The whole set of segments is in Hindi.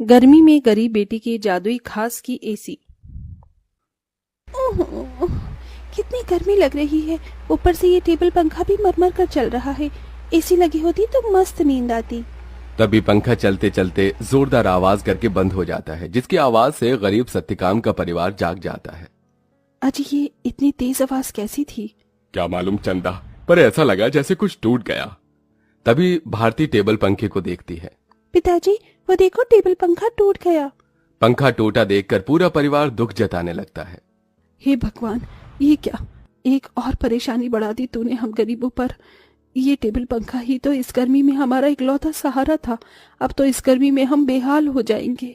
गर्मी में गरीब बेटी की जादुई खास की एसी। ओह, कितनी गर्मी लग रही है। ऊपर से ये टेबल पंखा भी मरमर कर चल रहा है। एसी लगी होती तो मस्त नींद आती। तभी पंखा चलते चलते जोरदार आवाज करके बंद हो जाता है, जिसकी आवाज से गरीब सत्यकाम का परिवार जाग जाता है। अजी, ये इतनी तेज आवाज कैसी थी? क्या मालूम चंदा, पर ऐसा लगा जैसे कुछ टूट गया। तभी भारती टेबल पंखे को देखती है। पिताजी, वो देखो, टेबल पंखा टूट गया। पंखा टूटा देखकर पूरा परिवार दुख जताने लगता है। हे भगवान, ये क्या, एक और परेशानी बढ़ा दी तूने हम गरीबों पर। ये टेबल पंखा ही तो इस गर्मी में हमारा इकलौता सहारा था। अब तो इस गर्मी में हम बेहाल हो जाएंगे।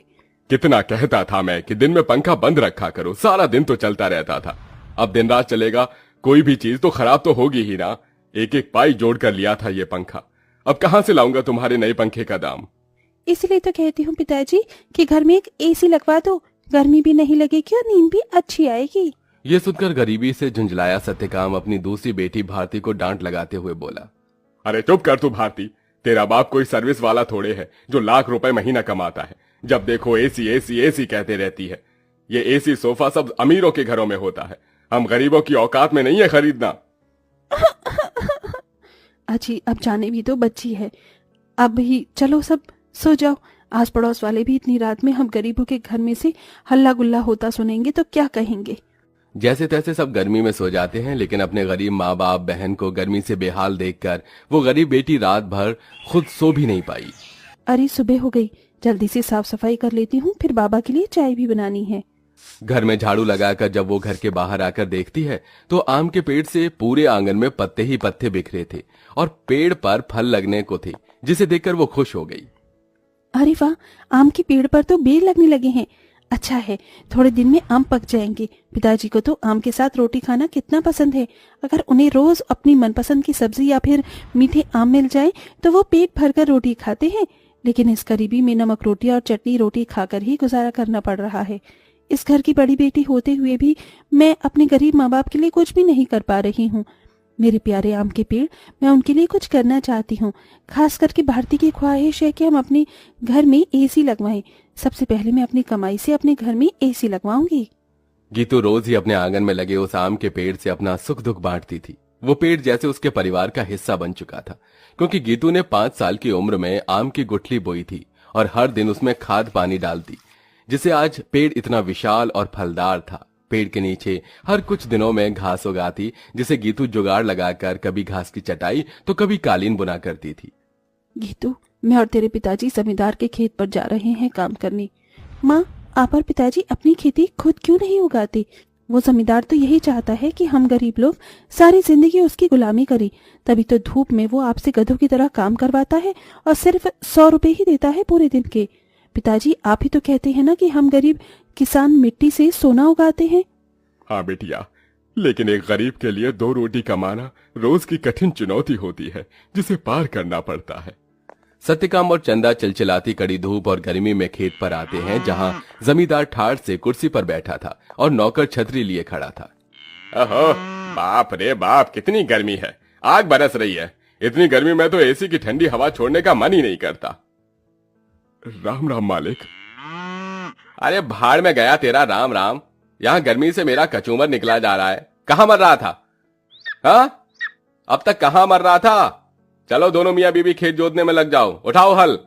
कितना कहता था मैं कि दिन में पंखा बंद रखा करो, सारा दिन तो चलता रहता था। अब दिन रात चलेगा, कोई भी चीज तो खराब तो होगी ही ना। एक एक पाई जोड़ कर लिया था ये पंखा, अब कहां से लाऊंगा तुम्हारे नए पंखे का दाम। इसलिए तो कहती हूँ पिताजी कि घर में एक एसी लगवा दो। गर्मी भी नहीं लगेगी और नींद भी अच्छी आएगी। ये सुनकर गरीबी से झुंझलाया सत्यकाम अपनी दूसरी बेटी भारती को डांट लगाते हुए बोला, अरे चुप कर तू भारती, तेरा बाप कोई सर्विस वाला थोड़े है जो लाख रुपए महीना कमाता है। जब देखो एसी एसी एसी कहते रहती है। ये एसी सोफा सब अमीरों के घरों में होता है, हम गरीबों की औकात में नहीं है खरीदना। अजी, अब जाने भी तो बच्ची है। अब ही चलो सब सो जाओ। आस पड़ोस वाले भी इतनी रात में हम गरीबों के घर में से हल्ला गुल्ला होता सुनेंगे तो क्या कहेंगे। जैसे तैसे सब गर्मी में सो जाते हैं, लेकिन अपने गरीब माँ बाप बहन को गर्मी से बेहाल देखकर वो गरीब बेटी रात भर खुद सो भी नहीं पाई। अरे सुबह हो गई, जल्दी से साफ सफाई कर लेती हूँ, फिर बाबा के लिए चाय भी बनानी है। घर में झाड़ू लगाकर जब वो घर के बाहर आकर देखती है तो आम के पेड़ से पूरे आंगन में पत्ते ही पत्ते बिखरे थे और पेड़ पर फल लगने को थे, जिसे देखकर वो खुश हो गई। अरे वाह, आम के पेड़ पर तो बेर लगने लगे हैं। अच्छा है, थोड़े दिन में आम पक जाएंगे। पिताजी को तो आम के साथ रोटी खाना कितना पसंद है। अगर उन्हें रोज अपनी मनपसंद की सब्जी या फिर मीठे आम मिल जाए तो वो पेट भरकर रोटी खाते हैं। लेकिन इस गरीबी में नमक रोटी और चटनी रोटी खाकर ही गुजारा करना पड़ रहा है। इस घर की बड़ी बेटी होते हुए भी मैं अपने गरीब माँ बाप के लिए कुछ भी नहीं कर पा रही हूँ। मेरे प्यारे आम के पेड़, मैं उनके लिए कुछ करना चाहती हूँ। खास करके भारती की ख्वाहिश है कि हम अपने घर में एसी लगवाएं। सबसे पहले मैं अपनी कमाई से अपने घर में एसी लगवाऊंगी। गीतू रोज ही अपने आंगन में लगे उस आम के पेड़ से अपना सुख दुख बांटती थी। वो पेड़ जैसे उसके परिवार का हिस्सा बन चुका था, क्योंकि गीतू ने 5 साल की उम्र में आम की गुठली बोई थी और हर दिन उसमें खाद पानी डालती, जिससे आज पेड़ इतना विशाल और फलदार था। पेड़ के नीचे हर कुछ दिनों में घास उगाती, जिसे गीतू जुगाड़ लगाकर कभी घास की चटाई तो कभी कालीन बुना करती थी। गीतू, मैं और तेरे पिताजी जमींदार के खेत पर जा रहे हैं काम करने। माँ, आप और पिताजी अपनी खेती खुद क्यों नहीं उगाते? वो जमींदार तो यही चाहता है कि हम गरीब लोग सारी जिंदगी उसकी गुलामी करें। तभी तो धूप में वो आपसे गधों की तरह काम करवाता है और सिर्फ 100 रुपए ही देता है पूरे दिन के। पिताजी, आप ही तो कहते हैं ना कि हम गरीब किसान मिट्टी से सोना उगाते हैं। हाँ बेटिया, लेकिन एक गरीब के लिए 2 रोटी कमाना रोज की कठिन चुनौती होती है, जिसे पार करना पड़ता है। सत्यकाम और चंदा चिलचिलाती कड़ी धूप और गर्मी में खेत पर आते हैं, जहां जमींदार ठाठ से कुर्सी पर बैठा था और नौकर छतरी लिए खड़ा था। ओहो, बाप रे बाप, कितनी गर्मी है, आग बरस रही है। इतनी गर्मी में तो एसी की ठंडी हवा छोड़ने का मन ही नहीं करता। राम राम मालिक। अरे भाड़ में गया तेरा राम राम, यहाँ गर्मी से मेरा कचूमर निकला जा रहा है। कहाँ मर रहा था? हाँ, अब तक कहाँ मर रहा था? चलो दोनों मियाँ बीबी खेत जोतने में लग जाओ, उठाओ हल।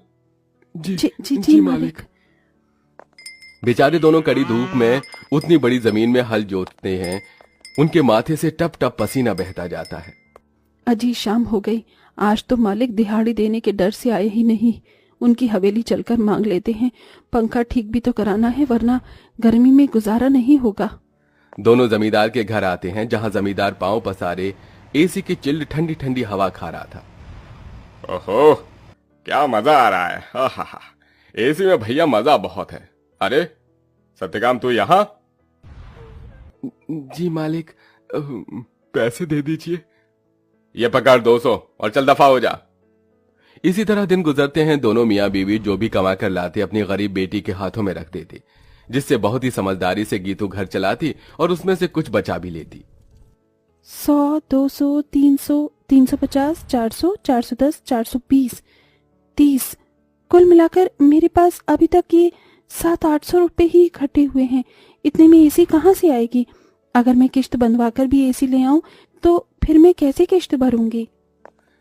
जी मालिक। बेचारे दोनों कड़ी धूप में उतनी बड़ी जमीन में हल जोतते हैं, उनके माथे से टप टप पसीना बहता जाता है। अजी, शाम हो गई। आज तो मालिक दिहाड़ी देने के डर से आए ही नहीं। उनकी हवेली चलकर मांग लेते हैं। पंखा ठीक भी तो कराना है, वरना गर्मी में गुजारा नहीं होगा। दोनों जमींदार के घर आते हैं, जहां जमींदार पांव पसारे एसी की चिल्ड ठंडी ठंडी हवा खा रहा था। ओहो, क्या मजा आ रहा है। हा, एसी में भैया मजा बहुत है। अरे सत्यकाम, तू यहाँ? जी मालिक, पैसे दे दीजिए। ये पकड़ 200 और चल दफा हो जा। इसी तरह दिन गुजरते हैं। दोनों मियाँ बीवी जो भी कमा कर लाते अपनी गरीब बेटी के हाथों में रख देते, जिससे बहुत ही समझदारी से गीतू घर चलाती और उसमें से कुछ बचा भी लेती। 100, 200, 300, 350, 400, 410, 420, 30, कुल मिलाकर मेरे पास अभी तक ये 700-800 रुपए ही इकट्ठे हुए हैं। इतने में एसी कहाँ से आएगी? अगर मैं किश्त बंधवाकर भी एसी ले आऊं तो फिर मैं कैसे किश्त भरूंगी?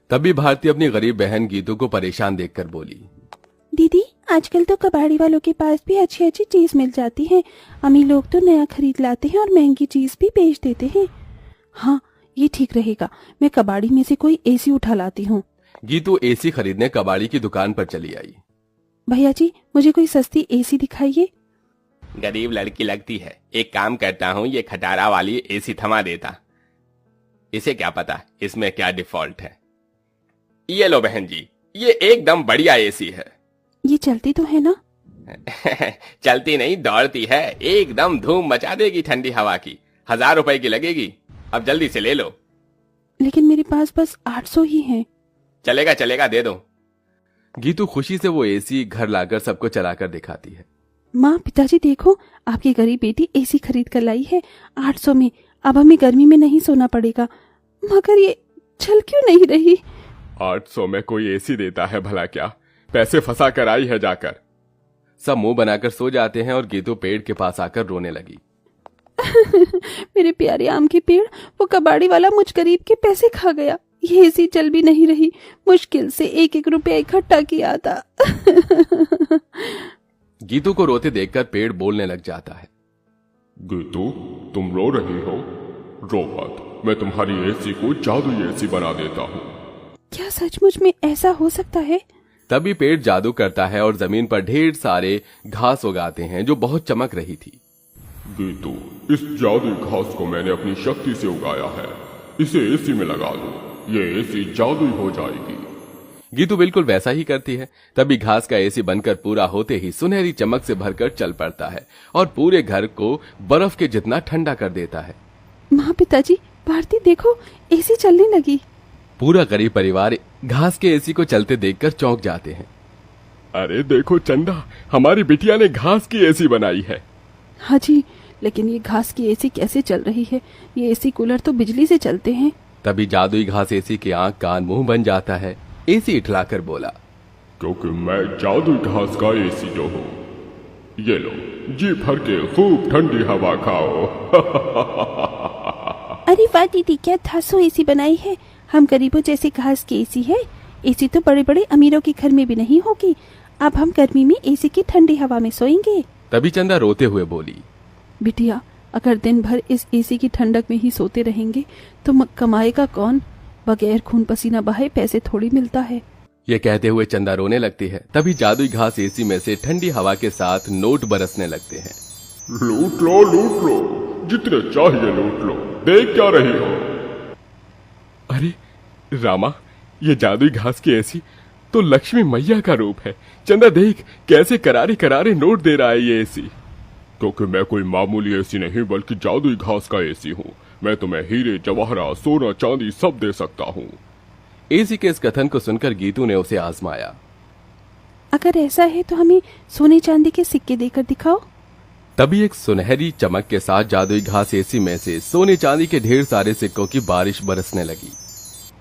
तभी भारती अपनी गरीब बहन गीतू को परेशान देखकर बोली, दीदी, आजकल तो कबाड़ी वालों के पास भी अच्छी अच्छी चीज मिल जाती है। अमीर लोग तो नया खरीद लाते हैं और महंगी चीज भी बेच देते हैं। हाँ, ये ठीक रहेगा। मैं कबाड़ी में से कोई एसी उठा लाती हूँ। गीतू एसी खरीदने कबाड़ी की दुकान पर चली आई। भैया जी, मुझे कोई सस्ती एसी दिखाइए। गरीब लड़की लगती है, एक काम करता हूँ, ये खटारा वाली एसी थमा देता। इसे क्या पता इसमें क्या डिफॉल्ट है। ये लो बहन जी, ये एकदम बढ़िया एसी है। ये चलती तो है ना? चलती नहीं, दौड़ती है। एकदम धूम मचा देगी ठंडी हवा की। 1000 रुपए की लगेगी। अब जल्दी से ले लो। लेकिन मेरे पास बस 800 ही हैं। चलेगा चलेगा, दे दो। गीतू खुशी से वो एसी घर लाकर सबको चलाकर दिखाती है। माँ, पिताजी देखो, आपकी गरीब बेटी एसी खरीद कर लाई है 800 में। अब हमें गर्मी में नहीं सोना पड़ेगा। मगर ये चल क्यों नहीं रही? 800 में कोई एसी देता है भला क्या? पैसे फंसा कर आई है जाकर। सब मुंह बनाकर सो जाते हैं और गीतू पेड़ के पास आकर रोने लगी। मेरे प्यारे आम के पेड़, वो कबाड़ी वाला मुझ गरीब के पैसे खा गया। ये एसी चल भी नहीं रही। मुश्किल से 1-1 रुपया इकट्ठा किया था। गीतू को रोते देखकर पेड़ बोलने लग जाता है। गीतू, तुम रो रही हो? रो मत, मैं तुम्हारी एसी को जादुई एसी बना देता हूँ। क्या सचमुच में ऐसा हो सकता है? तभी पेड़ जादू करता है और जमीन पर ढेर सारे घास उगाते हैं जो बहुत चमक रही थी। गीतू, इस जादुई घास को मैंने अपनी शक्ति से उगाया है। इसे एसी में लगा दो, ये एसी जादुई हो जाएगी। गीतू बिल्कुल वैसा ही करती है। तभी घास का एसी बनकर पूरा होते ही सुनहरी चमक से भरकर चल पड़ता है और पूरे घर को बर्फ के जितना ठंडा कर देता है। माँ, पिताजी, भारती देखो, एसी चलने लगी। पूरा गरीब परिवार घास के एसी को चलते देखकर चौंक जाते हैं। अरे देखो चंदा, हमारी बिटिया ने घास की एसी बनाई है। हाँ जी, लेकिन ये घास की एसी कैसे चल रही है? ये एसी कूलर तो बिजली से चलते हैं। तभी जादुई घास एसी के आंख कान मुंह बन जाता है। एसी इठलाकर बोला, क्योंकि मैं जादुई घास का एसी जो हूँ। ये लो, जी भर के खूब ठंडी हवा खाओ। अरे वाह दीदी, क्या धांसू एसी बनाई है। हम गरीबों जैसे घास की एसी है। एसी तो बड़े बड़े अमीरों के घर में भी नहीं होगी। अब हम गर्मी में एसी की ठंडी हवा में सोएंगे। तभी चंदा रोते हुए बोली, बिटिया, अगर दिन भर इस एसी की ठंडक में ही सोते रहेंगे तो कमाएगा कौन? बगैर खून पसीना बहाए पैसे थोड़ी मिलता है। ये कहते हुए चंदा रोने लगती है। तभी जादुई घास एसी में से ठंडी हवा के साथ नोट बरसने लगते हैं। लूट लो, लूट लो, जितने चाहिए लूट लो। देख क्या रही हो? अरे रामा, ये जादुई घास की एसी तो लक्ष्मी मैया का रूप है। चंदा देख, कैसे करारे करारे नोट दे रहा है ये एसी। क्योंकि मैं कोई मामूली एसी नहीं बल्कि जादुई घास का एसी हूँ। मैं तुम्हें हीरे जवाहरा सोना चांदी सब दे सकता हूँ। एसी के इस कथन को सुनकर गीतू ने उसे आजमाया। अगर ऐसा है तो हमें सोने चांदी के सिक्के देकर दिखाओ। तभी एक सुनहरी चमक के साथ जादुई घास एसी में से सोने चांदी के ढेर सारे सिक्कों की बारिश बरसने लगी।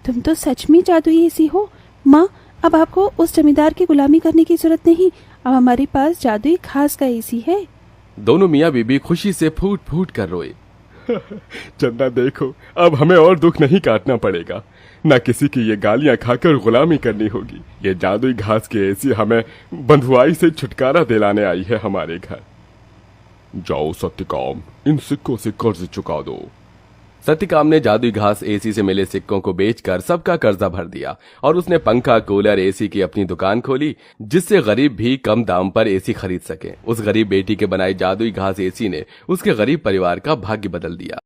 तुम तो सच में जादुई एसी हो। माँ, अब आपको उस जमींदार की गुलामी करने की जरूरत नहीं। अब हमारे पास जादुई घास का एसी है। दोनों मियाँ बीबी खुशी से फूट फूट कर रोए। चंदा देखो, अब हमें और दुख नहीं काटना पड़ेगा। न किसी की ये गालियां खाकर गुलामी करनी होगी। ये जादुई घास की एसी हमें बंधुआई से छुटकारा दिलाने आई है हमारे घर। जाओ सत्यकाम, इन सिक्कों से कर्ज चुका दो। सत्यकाम ने जादुई घास एसी से मिले सिक्कों को बेचकर सबका कर्जा भर दिया और उसने पंखा, कूलर, एसी की अपनी दुकान खोली, जिससे गरीब भी कम दाम पर एसी खरीद सके। उस गरीब बेटी के बनाई जादुई घास एसी ने उसके गरीब परिवार का भाग्य बदल दिया।